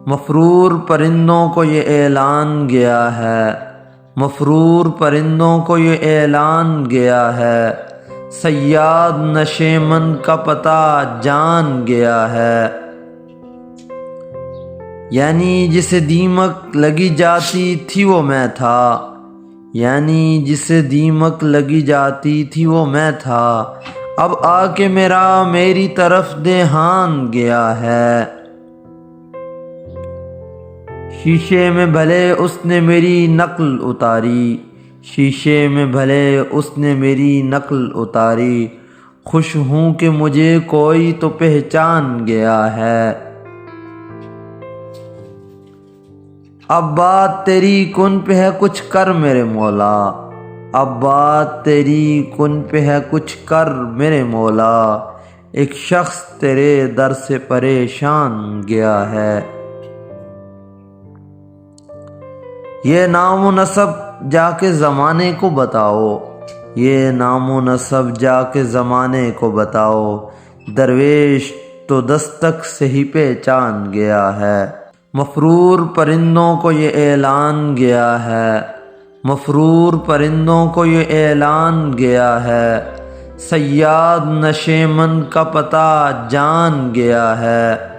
مفرور پرندوں کو یہ اعلان گیا ہے، مفرور پرندوں کو یہ اعلان گیا ہے، صیاد نشیمن کا پتہ جان گیا ہے۔ یعنی جسے دیمک لگی جاتی تھی وہ میں تھا، یعنی جسے دیمک لگی جاتی تھی وہ میں تھا، اب آ کے میری طرف دھیان گیا ہے۔ شیشے میں بھلے اس نے میری نقل اتاری، شیشے میں بھلے اس نے میری نقل اتاری، خوش ہوں کہ مجھے کوئی تو پہچان گیا ہے۔ اب بات تیری کن پہ ہے کچھ کر میرے مولا، اب بات تیری کن پہ ہے کچھ کر میرے مولا، ایک شخص تیرے در سے پریشان گیا ہے۔ یہ نام و نسب جا کے زمانے کو بتاؤ، یہ نام و نسب جا کے زمانے کو بتاؤ، درویش تو دستک سے ہی پہچان گیا ہے۔ مفرور پرندوں کو یہ اعلان گیا ہے، مفرور پرندوں کو یہ اعلان گیا ہے، صیاد نشیمن کا پتہ جان گیا ہے۔